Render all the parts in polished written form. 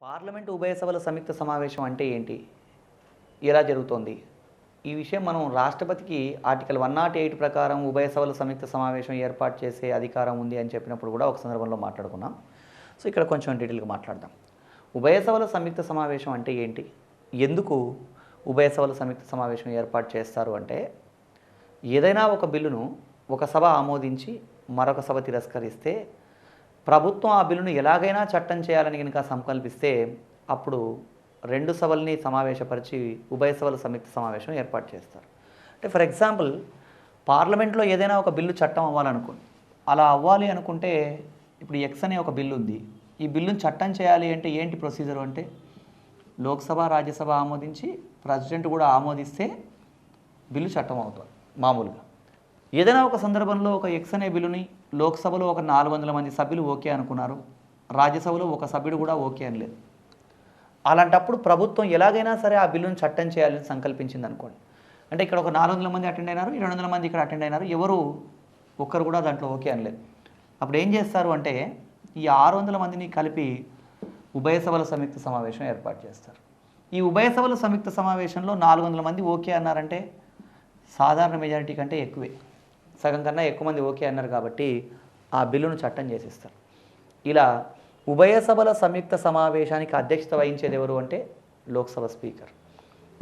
Parliament ఉభయ సభల సంయుక్త సమావేశం అంటే ఏంటి? ఎలా జరుగుతోంది? ఈ విషయం మనం రాష్ట్రపతికి ఆర్టికల్ 108 ప్రకారం ఉభయ సభల సంయుక్త సమావేశం ఏర్పాటు చేసే అధికారం ఉంది అని చెప్పినప్పుడు కూడా ఒక సందర్భంలో మాట్లాడుకున్నాం. సో ఇక్కడ కొంచెం డీటెయిల్గా మాట్లాడదాం. ఉభయ సభల సంయుక్త సమావేశం అంటే ఏంటి? ఎందుకు ఉభయ సభల సంయుక్త సమావేశం ఏర్పాటు చేస్తారు అంటే, ఏదైనా ఒక బిల్లును ఒక సభ ఆమోదించి మరొక సభ తిరస్కరిస్తే ప్రభుత్వం ఆ బిల్లును ఎలాగైనా చట్టం చేయాలని కనుక సంకల్పిస్తే అప్పుడు రెండు సభల్ని సమావేశపరిచి ఉభయ సభల సంయుక్త సమావేశం ఏర్పాటు చేస్తారు. అంటే ఫర్ ఎగ్జాంపుల్ పార్లమెంట్లో ఏదైనా ఒక బిల్లు చట్టం అవ్వాలనుకోండి. అలా అవ్వాలి అనుకుంటే ఇప్పుడు ఎక్స్ అనే ఒక బిల్లు ఉంది. ఈ బిల్లును చట్టం చేయాలి అంటే ఏంటి ప్రొసీజర్ అంటే, లోక్సభ రాజ్యసభ ఆమోదించి ప్రెసిడెంట్ కూడా ఆమోదిస్తే బిల్లు చట్టం అవుతుంది మామూలుగా. ఏదైనా ఒక సందర్భంలో ఒక ఎక్స్ అనే బిల్లుని లోక్సభలో ఒక 400 మంది సభ్యులు ఓకే అనుకున్నారు, రాజ్యసభలో ఒక సభ్యుడు కూడా ఓకే అని లేదు. అలాంటప్పుడు ప్రభుత్వం ఎలాగైనా సరే ఆ బిల్లును చట్టం చేయాలని సంకల్పించింది అనుకోండి. అంటే ఇక్కడ ఒక 400 మంది అటెండ్ అయినారు, 200 మంది ఇక్కడ అటెండ్ అయినారు, ఎవరు ఒక్కరు కూడా దాంట్లో ఓకే అనలేదు. అప్పుడు ఏం చేస్తారు అంటే ఈ 600 మందిని కలిపి ఉభయ సభల సంయుక్త సమావేశం ఏర్పాటు చేస్తారు. ఈ ఉభయ సభల సంయుక్త సమావేశంలో 400 మంది ఓకే అన్నారంటే సాధారణ మెజారిటీ కంటే ఎక్కువే, సగం కన్నా ఎక్కువ మంది ఓకే అన్నారు కాబట్టి ఆ బిల్లును చట్టం చేసేస్తారు. ఇలా ఉభయ సభల సంయుక్త సమావేశానికి అధ్యక్షత వహించేది ఎవరు అంటే లోక్సభ స్పీకర్.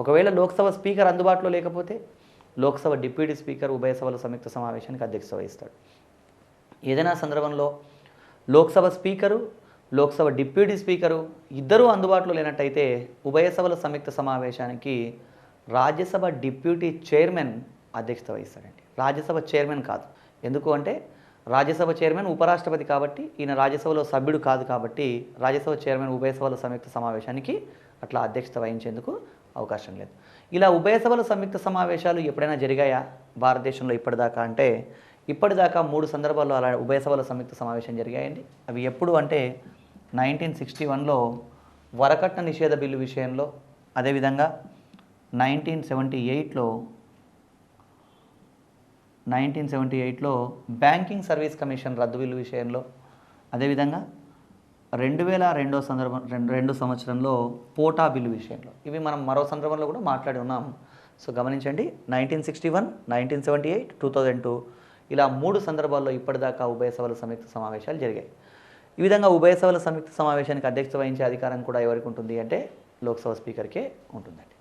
ఒకవేళ లోక్సభ స్పీకర్ అందుబాటులో లేకపోతే లోక్సభ డిప్యూటీ స్పీకర్ ఉభయ సభల సంయుక్త సమావేశానికి అధ్యక్షత వహిస్తాడు. ఏదైనా సందర్భంలో Lok Sabha speaker, Lok Sabha deputy speaker ఇద్దరూ అందుబాటులో లేనట్టయితే ఉభయ సభల సంయుక్త సమావేశానికి రాజ్యసభ డిప్యూటీ చైర్మన్ అధ్యక్షత వహిస్తాడండి. రాజ్యసభ చైర్మన్ కాదు. ఎందుకు అంటే రాజ్యసభ చైర్మన్ ఉపరాష్ట్రపతి కాబట్టి ఈయన రాజ్యసభలో సభ్యుడు కాదు కాబట్టి రాజ్యసభ చైర్మన్ ఉభయ సభల సంయుక్త సమావేశానికి అట్లా అధ్యక్షత వహించేందుకు అవకాశం లేదు. ఇలా ఉభయ సభల సంయుక్త సమావేశాలు ఎప్పుడైనా జరిగాయా భారతదేశంలో ఇప్పటిదాకా అంటే, ఇప్పటిదాకా 3 సందర్భాల్లో అలా ఉభయ సభల సంయుక్త సమావేశం జరిగాయండి. అవి ఎప్పుడు అంటే 1961లో వరకట్న నిషేధ బిల్లు విషయంలో, అదేవిధంగా 1978లో బ్యాంకింగ్ సర్వీస్ కమిషన్ రద్దు బిల్లు విషయంలో, అదేవిధంగా 2002 సంవత్సరంలో పోటా బిల్లు విషయంలో. ఇవి మనం మరో సందర్భంలో కూడా మాట్లాడి ఉన్నాం. సో గమనించండి, 1961, 1978, 2002 ఇలా 3 సందర్భాల్లో ఇప్పటిదాకా ఉభయ సభల సంయుక్త సమావేశాలు జరిగాయి. ఈ విధంగా ఉభయ సభల సంయుక్త సమావేశానికి అధ్యక్షత వహించే అధికారం కూడా ఎవరికి ఉంటుంది అంటే లోక్సభ స్పీకర్కే ఉంటుందండి.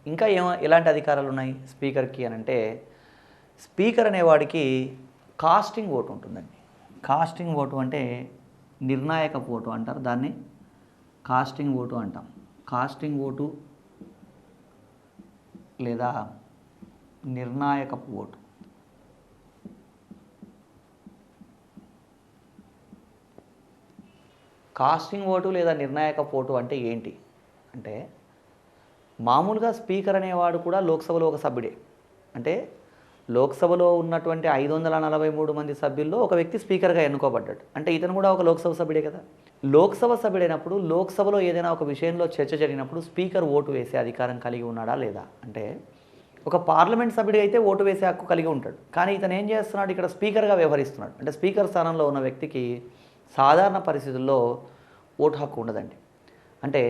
ఇంకా ఎలాంటి అధికారాలు ఉన్నాయి స్పీకర్కి అని అంటే, స్పీకర్ అనేవాడికి కాస్టింగ్ ఓటు ఉంటుందండి. కాస్టింగ్ ఓటు అంటే నిర్ణాయక ఓటు అంటారు, దాన్ని కాస్టింగ్ ఓటు అంటాం. కాస్టింగ్ ఓటు లేదా నిర్ణాయక ఓటు. కాస్టింగ్ ఓటు లేదా నిర్ణాయక ఓటు అంటే ఏంటి అంటే, మామూలుగా స్పీకర్ అనేవాడు కూడా లోక్సభలో ఒక సభ్యుడే. అంటే లోక్సభలో ఉన్నటువంటి 543 మంది సభ్యుల్లో ఒక వ్యక్తి స్పీకర్గా ఎన్నుకోబడ్డాడు. అంటే ఇతను కూడా ఒక లోక్సభ సభ్యుడే కదా. లోక్సభ సభ్యుడైనప్పుడు లోక్సభలో ఏదైనా ఒక విషయంలో చర్చ జరిగినప్పుడు స్పీకర్ ఓటు వేసే అధికారం కలిగి ఉన్నాడా లేదా అంటే, ఒక పార్లమెంట్ సభ్యుడు అయితే ఓటు వేసే హక్కు కలిగి ఉంటాడు. కానీ ఇతను ఏం చేస్తున్నాడు, ఇక్కడ స్పీకర్గా వ్యవహరిస్తున్నాడు. అంటే స్పీకర్ స్థానంలో ఉన్న వ్యక్తికి సాధారణ పరిస్థితుల్లో ఓటు హక్కు ఉండదండి. అంటే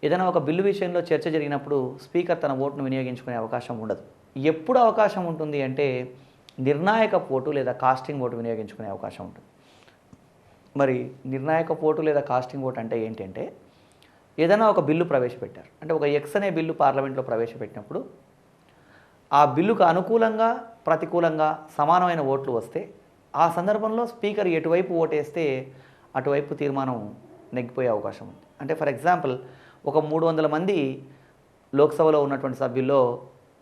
ఏదైనా ఒక బిల్లు విషయంలో చర్చ జరిగినప్పుడు స్పీకర్ తన ఓటును వినియోగించుకునే అవకాశం ఉండదు. ఎప్పుడు అవకాశం ఉంటుంది అంటే నిర్ణాయక ఓటు లేదా కాస్టింగ్ ఓటు వినియోగించుకునే అవకాశం ఉంటుంది. మరి నిర్ణాయక ఓటు లేదా కాస్టింగ్ ఓటు అంటే ఏంటి అంటే, ఏదైనా ఒక బిల్లు ప్రవేశపెట్టారు. అంటే ఒక ఎక్స్ అనే బిల్లు పార్లమెంట్లో ప్రవేశపెట్టినప్పుడు ఆ బిల్లుకు అనుకూలంగా ప్రతికూలంగా సమానమైన ఓట్లు వస్తే ఆ సందర్భంలో స్పీకర్ ఎటువైపు ఓటేస్తే అటువైపు తీర్మానం నెగ్గిపోయే అవకాశం ఉంది. అంటే ఫర్ ఎగ్జాంపుల్ ఒక 300 మంది లోక్సభలో ఉన్నటువంటి సభ్యుల్లో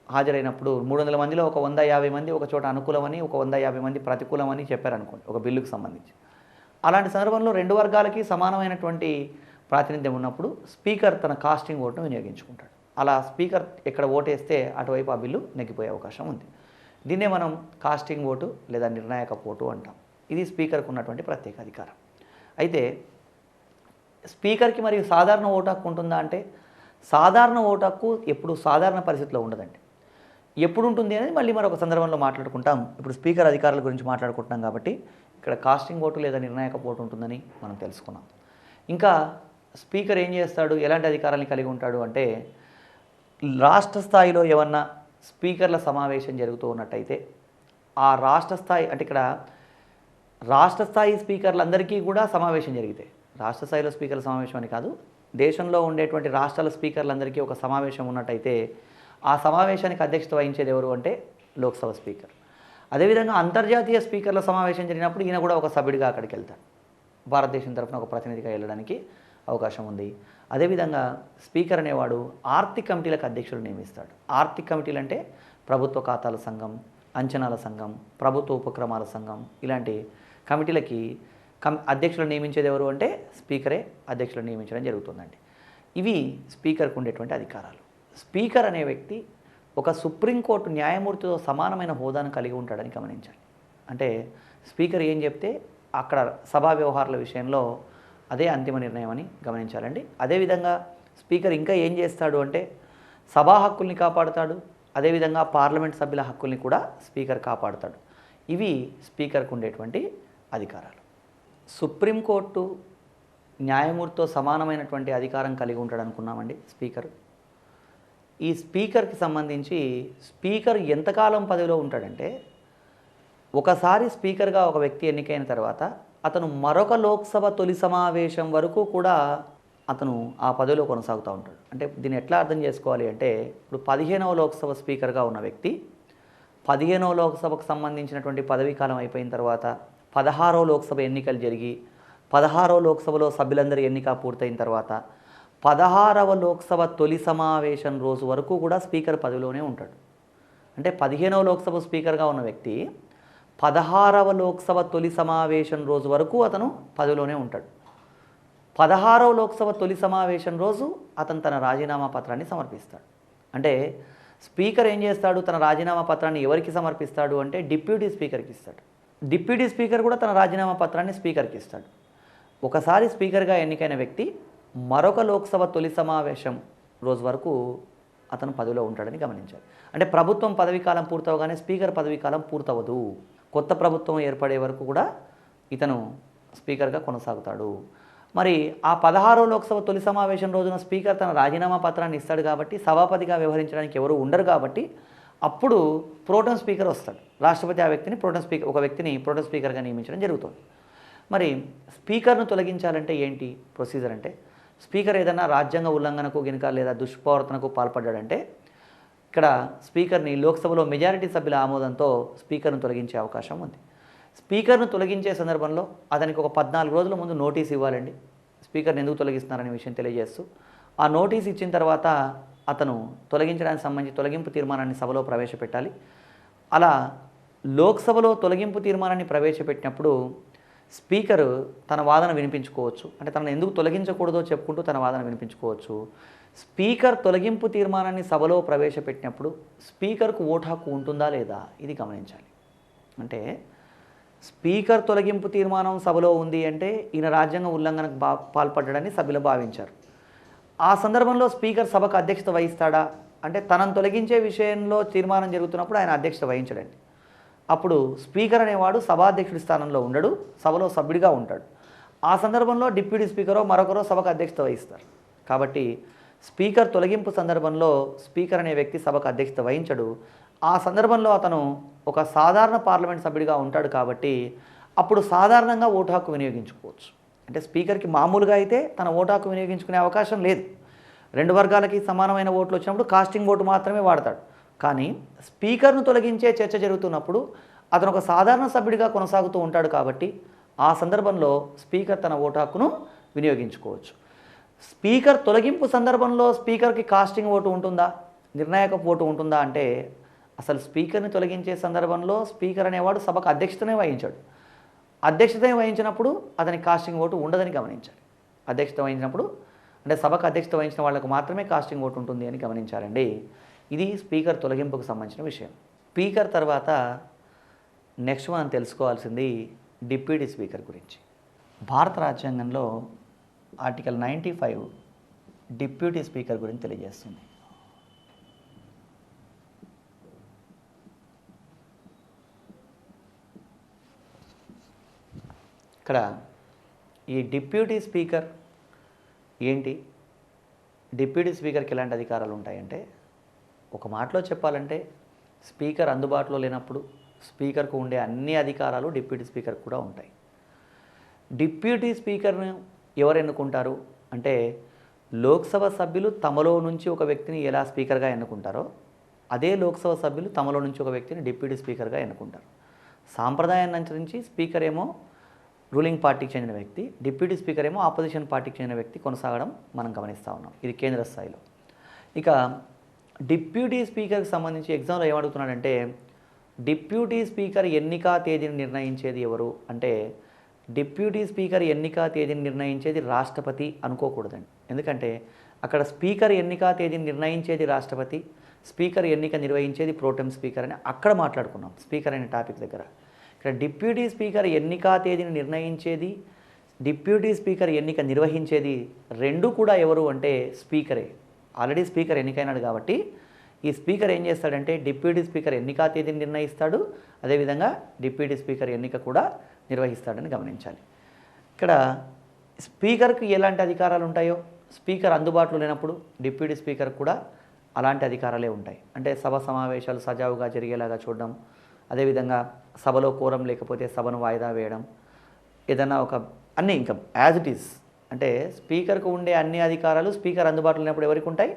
హాజరైనప్పుడు 300 మందిలో ఒక 150 మంది ఒక చోట అనుకూలమని, ఒక 150 మంది ప్రతికూలమని చెప్పారనుకోండి ఒక బిల్లుకు సంబంధించి. అలాంటి సందర్భంలో 2 వర్గాలకి సమానమైనటువంటి ప్రాతినిధ్యం ఉన్నప్పుడు స్పీకర్ తన కాస్టింగ్ ఓటును వినియోగించుకుంటాడు. అలా స్పీకర్ ఎక్కడ ఓటేస్తే అటువైపు ఆ బిల్లు నెగ్గిపోయే అవకాశం ఉంది. దీన్నే మనం కాస్టింగ్ ఓటు లేదా నిర్ణాయక ఓటు అంటాం. ఇది స్పీకర్కు ఉన్నటువంటి ప్రత్యేక అధికారం. అయితే స్పీకర్కి మరియు సాధారణ ఓటు హక్కు ఉంటుందా అంటే, సాధారణ ఓటు హక్కు ఎప్పుడు సాధారణ పరిస్థితిలో ఉండదండి. ఎప్పుడు ఉంటుంది అనేది మళ్ళీ మరొక సందర్భంలో మాట్లాడుకుంటాం. ఇప్పుడు స్పీకర్ అధికారుల గురించి మాట్లాడుకుంటున్నాం కాబట్టి ఇక్కడ కాస్టింగ్ ఓటు లేదా నిర్ణాయక ఓటు ఉంటుందని మనం తెలుసుకున్నాం. ఇంకా స్పీకర్ ఏం చేస్తాడు, ఎలాంటి అధికారాన్ని కలిగి ఉంటాడు అంటే, రాష్ట్ర స్థాయిలో ఏమన్నా స్పీకర్ల సమావేశం జరుగుతూ ఉన్నట్టయితే ఆ రాష్ట్ర స్థాయి అంటే ఇక్కడ రాష్ట్ర స్థాయి స్పీకర్లందరికీ కూడా సమావేశం జరిగితే, రాష్ట్ర స్థాయిలో స్పీకర్ల సమావేశం అని కాదు, దేశంలో ఉండేటువంటి రాష్ట్రాల స్పీకర్లందరికీ ఒక సమావేశం ఉన్నట్టయితే ఆ సమావేశానికి అధ్యక్షత వహించేది ఎవరు అంటే లోక్సభ స్పీకర్. అదేవిధంగా అంతర్జాతీయ స్పీకర్ల సమావేశం జరిగినప్పుడు ఈయన కూడా ఒక సభ్యుడిగా అక్కడికి వెళ్తాడు, భారతదేశం తరఫున ఒక ప్రతినిధిగా వెళ్ళడానికి అవకాశం ఉంది. అదేవిధంగా స్పీకర్ అనేవాడు ఆర్థిక కమిటీలకు అధ్యక్షులు నియమిస్తాడు. ఆర్థిక కమిటీలు అంటే ప్రభుత్వ ఖాతాల సంఘం, అంచనాల సంఘం, ప్రభుత్వ ఉపక్రమాల సంఘం, ఇలాంటి కమిటీలకి అధ్యక్షులు నియమించేది ఎవరు అంటే స్పీకరే అధ్యక్షులు నియమించడం జరుగుతుందండి. ఇవి స్పీకర్కు ఉండేటువంటి అధికారాలు. స్పీకర్ అనే వ్యక్తి ఒక సుప్రీంకోర్టు న్యాయమూర్తితో సమానమైన హోదాను కలిగి ఉంటాడని గమనించాలి. అంటే స్పీకర్ ఏం చెప్తే అక్కడ సభా వ్యవహారాల విషయంలో అదే అంతిమ నిర్ణయం అని గమనించాలండి. అదేవిధంగా స్పీకర్ ఇంకా ఏం చేస్తాడు అంటే సభా హక్కుల్ని కాపాడుతాడు, అదేవిధంగా పార్లమెంట్ సభ్యుల హక్కుల్ని కూడా స్పీకర్ కాపాడుతాడు. ఇవి స్పీకర్కు ఉండేటువంటి అధికారాలు. సుప్రీంకోర్టు న్యాయమూర్తితో సమానమైనటువంటి అధికారం కలిగి ఉంటాడు అనుకున్నామండి స్పీకర్. ఈ స్పీకర్కి సంబంధించి స్పీకర్ ఎంతకాలం పదవిలో ఉంటాడంటే, ఒకసారి స్పీకర్గా ఒక వ్యక్తి ఎన్నికైన తర్వాత అతను మరొక లోక్సభ తొలి సమావేశం వరకు కూడా అతను ఆ పదవిలో కొనసాగుతూ ఉంటాడు. అంటే దీన్ని ఎట్లా అర్థం చేసుకోవాలి అంటే, ఇప్పుడు 15వ లోక్సభ స్పీకర్గా ఉన్న వ్యక్తి 15వ లోక్సభకు సంబంధించినటువంటి పదవీ కాలం అయిపోయిన తర్వాత 16వ లోక్సభ ఎన్నికలు జరిగి 16వ లోక్సభలో సభ్యులందరి ఎన్నిక పూర్తయిన తర్వాత 16వ లోక్సభ తొలి సమావేశం రోజు వరకు కూడా స్పీకర్ పదవిలోనే ఉంటాడు. అంటే 15వ లోక్సభ స్పీకర్గా ఉన్న వ్యక్తి 16వ లోక్సభ తొలి సమావేశం రోజు వరకు అతను పదవిలోనే ఉంటాడు. 16వ లోక్సభ తొలి సమావేశం రోజు అతను తన రాజీనామా పత్రాన్ని సమర్పిస్తాడు. అంటే స్పీకర్ ఏం చేస్తాడు, తన రాజీనామా పత్రాన్ని ఎవరికి సమర్పిస్తాడు అంటే డిప్యూటీ స్పీకర్కి ఇస్తాడు. డిప్యూటీ స్పీకర్ కూడా తన రాజీనామా పత్రాన్ని స్పీకర్కి ఇస్తాడు. ఒకసారి స్పీకర్గా ఎన్నికైన వ్యక్తి మరొక లోక్సభ తొలి సమావేశం రోజు వరకు అతను పదవిలో ఉంటాడని గమనించాలి. అంటే ప్రభుత్వం పదవీకాలం పూర్తవగానే స్పీకర్ పదవీకాలం పూర్తవదు, కొత్త ప్రభుత్వం ఏర్పడే వరకు కూడా ఇతను స్పీకర్గా కొనసాగుతాడు. మరి ఆ 16వ లోక్సభ తొలి సమావేశం రోజున స్పీకర్ తన రాజీనామా పత్రాన్ని ఇస్తాడు కాబట్టి సభాపతిగా వ్యవహరించడానికి ఎవరు ఉండరు కాబట్టి అప్పుడు ప్రోటెం స్పీకర్ వస్తాడు. రాష్ట్రపతి ఆ వ్యక్తిని ఒక వ్యక్తిని ప్రోటెం స్పీకర్గా నియమించడం జరుగుతుంది. మరి స్పీకర్ను తొలగించాలంటే ఏంటి ప్రొసీజర్ అంటే, స్పీకర్ ఏదైనా రాజ్యాంగ ఉల్లంఘనకు గినక లేదా దుష్ప్రవర్తనకు పాల్పడ్డాడంటే ఇక్కడ స్పీకర్ని లోక్సభలో మెజారిటీ సభ్యుల ఆమోదంతో స్పీకర్ను తొలగించే అవకాశం ఉంది. స్పీకర్ను తొలగించే సందర్భంలో అతనికి ఒక 14 రోజుల ముందు నోటీస్ ఇవ్వాలండి, స్పీకర్ని ఎందుకు తొలగిస్తున్నారనే విషయం తెలియజేస్తూ. ఆ నోటీస్ ఇచ్చిన తర్వాత అతను తొలగించడానికి సంబంధించి తొలగింపు తీర్మానాన్ని సభలో ప్రవేశపెట్టాలి. అలా లోక్సభలో తొలగింపు తీర్మానాన్ని ప్రవేశపెట్టినప్పుడు స్పీకర్ తన వాదన వినిపించుకోవచ్చు. అంటే తనను ఎందుకు తొలగించకూడదో చెప్పుకుంటూ తన వాదన వినిపించుకోవచ్చు. స్పీకర్ తొలగింపు తీర్మానాన్ని సభలో ప్రవేశపెట్టినప్పుడు స్పీకర్కు ఓటు హక్కు ఉంటుందా లేదా ఇది గమనించాలి. అంటే స్పీకర్ తొలగింపు తీర్మానం సభలో ఉంది అంటే ఈయన రాజ్యాంగ ఉల్లంఘనకు పాల్పడ్డాడని సభ్యులు భావించారు. ఆ సందర్భంలో స్పీకర్ సభకు అధ్యక్షత వహిస్తాడా అంటే తనను తొలగించే విషయంలో తీర్మానం జరుగుతున్నప్పుడు ఆయన అధ్యక్షత వహించడండి. అప్పుడు స్పీకర్ అనేవాడు సభాధ్యక్షుడి స్థానంలో ఉండడు, సభలో సభ్యుడిగా ఉంటాడు. ఆ సందర్భంలో డిప్యూటీ స్పీకరో మరొకరో సభకు అధ్యక్షత వహిస్తారు. కాబట్టి స్పీకర్ తొలగింపు సందర్భంలో స్పీకర్ అనే వ్యక్తి సభకు అధ్యక్షత వహించడు. ఆ సందర్భంలో అతను ఒక సాధారణ పార్లమెంట్ సభ్యుడిగా ఉంటాడు కాబట్టి అప్పుడు సాధారణంగా ఓటు హక్కు వినియోగించుకోవచ్చు. అంటే స్పీకర్కి మామూలుగా అయితే తన ఓటు హక్కు వినియోగించుకునే అవకాశం లేదు. 2 వర్గాలకి సమానమైన ఓట్లు వచ్చినప్పుడు కాస్టింగ్ ఓటు మాత్రమే వాడతాడు. కానీ స్పీకర్ను తొలగించే చర్చ జరుగుతున్నప్పుడు అతను ఒక సాధారణ సభ్యుడిగా కొనసాగుతూ ఉంటాడు కాబట్టి ఆ సందర్భంలో స్పీకర్ తన ఓటు హక్కును వినియోగించుకోవచ్చు. స్పీకర్ తొలగింపు సందర్భంలో స్పీకర్కి కాస్టింగ్ ఓటు ఉంటుందా, నిర్ణాయక ఓటు ఉంటుందా అంటే అసలు స్పీకర్ని తొలగించే సందర్భంలో స్పీకర్ అనేవాడు సభకు అధ్యక్షతనే వహించాడు. అధ్యక్షతనే వహించినప్పుడు అతనికి కాస్టింగ్ ఓటు ఉండదని గమనించాలి. అధ్యక్షత వహించినప్పుడు అంటే సభకు అధ్యక్షత వహించిన వాళ్ళకు మాత్రమే కాస్టింగ్ ఓటు ఉంటుంది అని గమనించాలండి. ఇది స్పీకర్ తొలగింపుకు సంబంధించిన విషయం. స్పీకర్ తర్వాత నెక్స్ట్ మనం తెలుసుకోవాల్సింది డిప్యూటీ స్పీకర్ గురించి. భారత రాజ్యాంగంలో ఆర్టికల్ 95 డిప్యూటీ స్పీకర్ గురించి తెలియజేస్తుంది. ఇక్కడ ఈ డిప్యూటీ స్పీకర్ ఏంటి డిప్యూటీ స్పీకర్కి ఎలాంటి అధికారాలు ఉంటాయంటే, ఒక మాటలో చెప్పాలంటే స్పీకర్ అందుబాటులో లేనప్పుడు స్పీకర్కు ఉండే అన్ని అధికారాలు డిప్యూటీ స్పీకర్కి కూడా ఉంటాయి. డిప్యూటీ స్పీకర్ను ఎవరు ఎన్నుకుంటారు అంటే, లోక్సభ సభ్యులు తమలో నుంచి ఒక వ్యక్తిని ఎలా స్పీకర్గా ఎన్నుకుంటారో అదే లోక్సభ సభ్యులు తమలో నుంచి ఒక వ్యక్తిని డిప్యూటీ స్పీకర్గా ఎన్నుకుంటారు. సాంప్రదాయాన్ని అనుసరించి స్పీకర్ ఏమో రూలింగ్ పార్టీకి చెందిన వ్యక్తి, డిప్యూటీ స్పీకర్ ఏమో ఆపోజిషన్ పార్టీకి చెందిన వ్యక్తి కొనసాగడం మనం గమనిస్తూ ఉన్నాం. ఇది కేంద్ర స్థాయిలో. ఇక డిప్యూటీ స్పీకర్కి సంబంధించి ఎగ్జామ్లో ఏమడుగుతున్నాడంటే, డిప్యూటీ స్పీకర్ ఎన్నిక తేదీని నిర్ణయించేది ఎవరు అంటే, డిప్యూటీ స్పీకర్ ఎన్నిక తేదీని నిర్ణయించేది రాష్ట్రపతి అనుకోకూడదండి. ఎందుకంటే అక్కడ స్పీకర్ ఎన్నిక తేదీని నిర్ణయించేది రాష్ట్రపతి, స్పీకర్ ఎన్నిక నిర్వహించేది ప్రోటెం స్పీకర్ అని అక్కడ మాట్లాడుకున్నాం స్పీకర్ అనే టాపిక్ దగ్గర. ఇక్కడ డిప్యూటీ స్పీకర్ ఎన్నిక తేదీని నిర్ణయించేది, డిప్యూటీ స్పీకర్ ఎన్నిక నిర్వహించేది రెండు కూడా ఎవరు అంటే స్పీకరే. ఆల్రెడీ స్పీకర్ ఎన్నికైనాడు కాబట్టి ఈ స్పీకర్ ఏం చేస్తాడంటే డిప్యూటీ స్పీకర్ ఎన్నిక తేదీని నిర్ణయిస్తాడు, అదేవిధంగా డిప్యూటీ స్పీకర్ ఎన్నిక కూడా నిర్వహిస్తాడని గమనించాలి. ఇక్కడ స్పీకర్కి ఎలాంటి అధికారాలు ఉంటాయో, స్పీకర్ అందుబాటులో లేనప్పుడు డిప్యూటీ స్పీకర్ కూడా అలాంటి అధికారాలే ఉంటాయి. అంటే సభ సమావేశాలు సజావుగా జరిగేలాగా చూడడం, అదేవిధంగా సభలో కోరం లేకపోతే సభను వాయిదా వేయడం, ఏదైనా ఒక అన్నీ ఇంకా యాజ్ ఇట్ ఈస్ అంటే స్పీకర్కు ఉండే అన్ని అధికారాలు స్పీకర్ అందుబాటులో లేనప్పుడు ఎవరికి ఉంటాయి,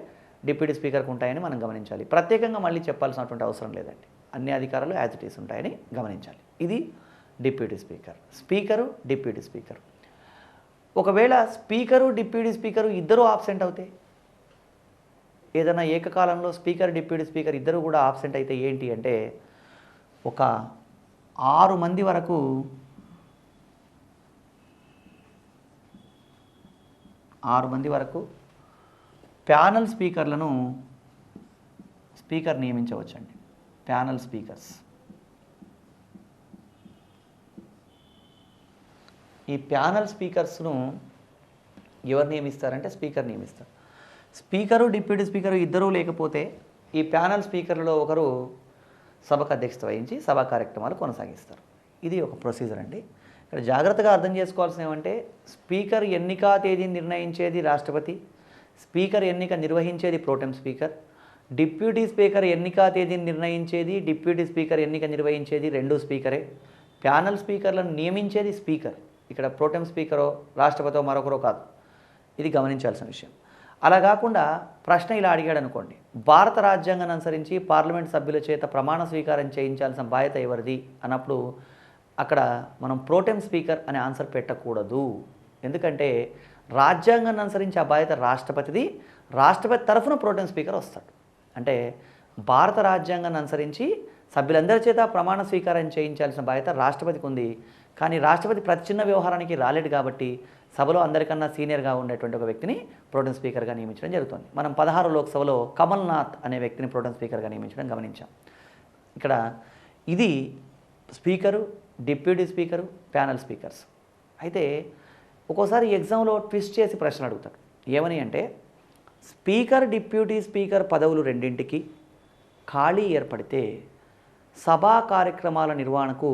డిప్యూటీ స్పీకర్కి ఉంటాయని మనం గమనించాలి. ప్రత్యేకంగా మళ్ళీ చెప్పాల్సినటువంటి అవసరం లేదండి. అన్ని అధికారాలు యాజ్ ఇట్ ఈస్ ఉంటాయని గమనించాలి. ఇది deputy speaker. Speaker, deputy speaker. ఒకవేళ స్పీకరు డిప్యూటీ స్పీకరు ఇద్దరూ ఆబ్సెంట్ అవుతే, ఏదైనా ఏకకాలంలో స్పీకర్ డిప్యూటీ స్పీకర్ ఇద్దరు కూడా ఆబ్సెంట్ అయితే ఏంటి అంటే, ఒక 6 మంది వరకు ప్యానల్ స్పీకర్లను స్పీకర్ నియమించవచ్చండి. Panel speakers. ఈ ప్యానల్ స్పీకర్స్ను ఎవరు నియమిస్తారంటే స్పీకర్ నియమిస్తారు. స్పీకరు డిప్యూటీ స్పీకరు ఇద్దరూ లేకపోతే ఈ ప్యానల్ స్పీకర్లలో ఒకరు సభకు అధ్యక్షత వహించి సభా కార్యక్రమాలు కొనసాగిస్తారు. ఇది ఒక ప్రొసీజర్ అండి. ఇక్కడ జాగ్రత్తగా అర్థం చేసుకోవాల్సిన ఏమంటే, స్పీకర్ ఎన్నిక తేదీని నిర్ణయించేది రాష్ట్రపతి, స్పీకర్ ఎన్నిక నిర్వహించేది ప్రోటెం స్పీకర్, డిప్యూటీ స్పీకర్ ఎన్నిక తేదీని నిర్ణయించేది, డిప్యూటీ స్పీకర్ ఎన్నిక నిర్వహించేది రెండు స్పీకరే. ప్యానల్ స్పీకర్లను నియమించేది స్పీకర్. ఇక్కడ ప్రోటెం స్పీకరో రాష్ట్రపతితో మరొకరో కాదు. ఇది గమనించాల్సిన విషయం. అలా కాకుండా ప్రశ్న ఇలా అడిగాడు అనుకోండి, భారత రాజ్యాంగాన్ని అనుసరించి పార్లమెంట్ సభ్యుల చేత ప్రమాణ స్వీకారం చేయించాల్సిన బాధ్యత ఎవరిది అన్నప్పుడు అక్కడ మనం ప్రోటెం స్పీకర్ అనే ఆన్సర్ పెట్టకూడదు. ఎందుకంటే రాజ్యాంగాన్ని అనుసరించి ఆ బాధ్యత రాష్ట్రపతిది, రాష్ట్రపతి తరఫున ప్రోటెం స్పీకర్ వస్తాడు. అంటే భారత రాజ్యాంగాన్ని అనుసరించి సభ్యులందరి చేత ప్రమాణ స్వీకారం చేయించాల్సిన బాధ్యత రాష్ట్రపతికి ఉంది. కానీ రాష్ట్రపతి ప్రతి చిన్న వ్యవహారానికి రాలేడు కాబట్టి సభలో అందరికన్నా సీనియర్గా ఉండేటువంటి ఒక వ్యక్తిని ప్రోటెం స్పీకర్గా నియమించడం జరుగుతుంది. మనం 16 లోక్సభలో కమల్నాథ్ అనే వ్యక్తిని ప్రోటెం స్పీకర్గా నియమించడం గమనించాం. ఇక్కడ ఇది speaker, deputy speaker, panel speakers. అయితే ఒక్కోసారి ఎగ్జామ్లో ట్విస్ట్ చేసి ప్రశ్న అడుగుతాడు. ఏమని అంటే, స్పీకర్ డిప్యూటీ స్పీకర్ పదవులు రెండింటికి ఖాళీ ఏర్పడితే సభా కార్యక్రమాల నిర్వహణకు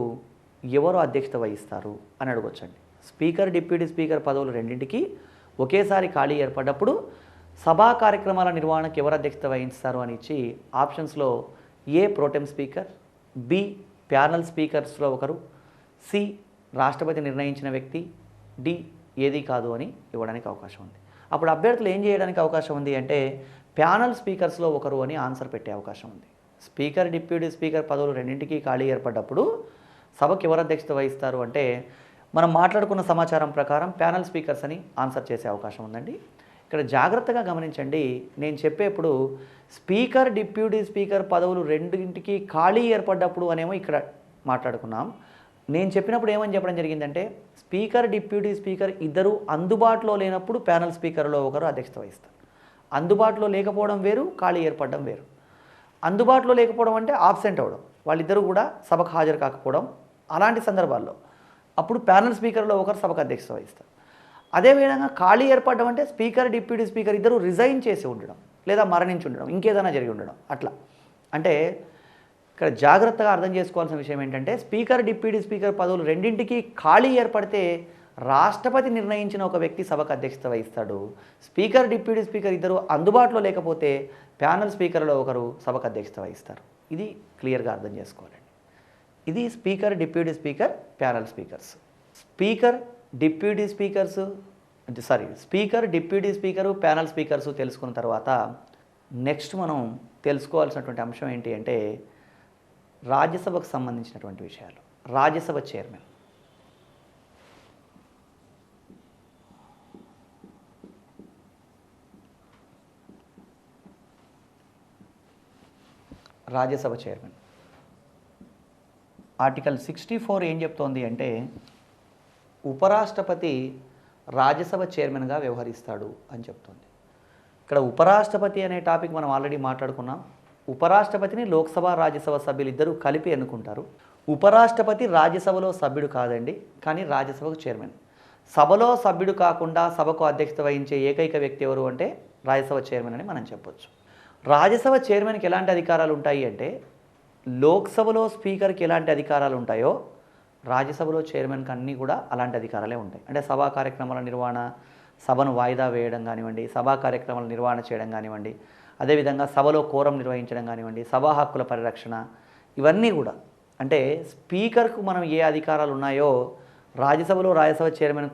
ఎవరు అధ్యక్షత వహిస్తారు అని అడగొచ్చండి. స్పీకర్ డిప్యూటీ స్పీకర్ పదవులు రెండింటికి ఒకేసారి ఖాళీ ఏర్పడ్డప్పుడు సభా కార్యక్రమాల నిర్వహణకు ఎవరు అధ్యక్షత వహిస్తారు అని ఇచ్చి ఆప్షన్స్లో ఏ ప్రోటెం స్పీకర్, బి ప్యానల్ స్పీకర్స్లో ఒకరు, సి రాష్ట్రపతి నిర్ణయించిన వ్యక్తి, డి ఏది కాదు అని ఇవ్వడానికి అవకాశం ఉంది. అప్పుడు అభ్యర్థులు ఏం చేయడానికి అవకాశం ఉంది అంటే ప్యానల్ స్పీకర్స్లో ఒకరు అని ఆన్సర్ పెట్టే అవకాశం ఉంది. స్పీకర్ డిప్యూటీ స్పీకర్ పదవులు రెండింటికి ఖాళీ ఏర్పడ్డప్పుడు సభకు ఎవరు అధ్యక్షత వహిస్తారు అంటే మనం మాట్లాడుకున్న సమాచారం ప్రకారం ప్యానల్ స్పీకర్స్ అని ఆన్సర్ చేసే అవకాశం ఉందండి. ఇక్కడ జాగ్రత్తగా గమనించండి, నేను చెప్పేప్పుడు స్పీకర్ డిప్యూటీ స్పీకర్ పదవులు రెండింటికి ఖాళీ ఏర్పడ్డప్పుడు అనేమో ఇక్కడ మాట్లాడుకున్నాం. నేను చెప్పినప్పుడు ఏమని చెప్పడం జరిగిందంటే, స్పీకర్ డిప్యూటీ స్పీకర్ ఇద్దరు అందుబాటులో లేనప్పుడు ప్యానల్ స్పీకర్లో ఒకరు అధ్యక్షత వహిస్తారు. అందుబాటులో లేకపోవడం వేరు, ఖాళీ ఏర్పడడం వేరు. అందుబాటులో లేకపోవడం అంటే ఆబ్సెంట్ అవ్వడం, వాళ్ళిద్దరూ కూడా సభకు హాజరు కాకపోవడం. అలాంటి సందర్భాల్లో అప్పుడు ప్యానల్ స్పీకర్లో ఒకరు సభకు అధ్యక్షత వహిస్తారు. అదేవిధంగా ఖాళీ ఏర్పడడం అంటే స్పీకర్ డిప్యూటీ స్పీకర్ ఇద్దరు రిజైన్ చేసి ఉండడం లేదా మరణించి ఉండడం, ఇంకేదైనా జరిగి ఉండడం. అట్లా అంటే ఇక్కడ జాగ్రత్తగా అర్థం చేసుకోవాల్సిన విషయం ఏంటంటే, స్పీకర్ డిప్యూటీ స్పీకర్ పదవులు రెండింటికి ఖాళీ ఏర్పడితే రాష్ట్రపతి నిర్ణయించిన ఒక వ్యక్తి సభకు అధ్యక్షత వహిస్తాడు. స్పీకర్, డిప్యూటీ స్పీకర్ ఇద్దరు అందుబాటులో లేకపోతే ప్యానెల్ స్పీకర్లో ఒకరు సభకు అధ్యక్షత వహిస్తారు. ఇది క్లియర్గా అర్థం చేసుకోవాలండి. ఇది speaker, deputy speaker, panel speakers. Speaker, deputy speakers speaker, deputy speaker, panel speakers తెలుసుకున్న తర్వాత నెక్స్ట్ మనం తెలుసుకోవాల్సినటువంటి అంశం ఏంటి అంటే రాజ్యసభకు సంబంధించినటువంటి విషయాలు. Rajya Sabha chairman. Rajya Sabha chairman article 64 ఏం చెప్తోంది అంటే ఉపరాష్ట్రపతి రాజ్యసభ చైర్మన్గా వ్యవహరిస్తాడు అని చెప్తోంది. ఇక్కడ ఉపరాష్ట్రపతి అనే టాపిక్ మనం ఆల్రెడీ మాట్లాడుకున్నాం. ఉపరాష్ట్రపతిని లోక్సభ, రాజ్యసభ సభ్యులు ఇద్దరు కలిపి ఎన్నుకుంటారు. ఉపరాష్ట్రపతి రాజ్యసభలో సభ్యుడు కాదండి, కానీ రాజ్యసభకు చైర్మన్. సభలో సభ్యుడు కాకుండా సభకు అధ్యక్షత వహించే ఏకైక వ్యక్తి ఎవరు అంటే రాజ్యసభ చైర్మన్ అని మనం చెప్పొచ్చు. రాజ్యసభ చైర్మన్కి ఎలాంటి అధికారాలు ఉంటాయి అంటే లోక్సభలో స్పీకర్కి ఎలాంటి అధికారాలు ఉంటాయో రాజ్యసభలో చైర్మన్కి అన్నీ కూడా అలాంటి అధికారాలే ఉంటాయి. అంటే సభా కార్యక్రమాల నిర్వహణ, సభను వాయిదా వేయడం కానివ్వండి, సభా కార్యక్రమాల నిర్వహణ చేయడం కానివ్వండి, అదేవిధంగా సభలో కోరం నిర్వహించడం కానివ్వండి, సభా హక్కుల పరిరక్షణ, ఇవన్నీ కూడా అంటే స్పీకర్కు మనం ఏ అధికారాలు ఉన్నాయో రాజ్యసభలో రాజ్యసభ చైర్మన్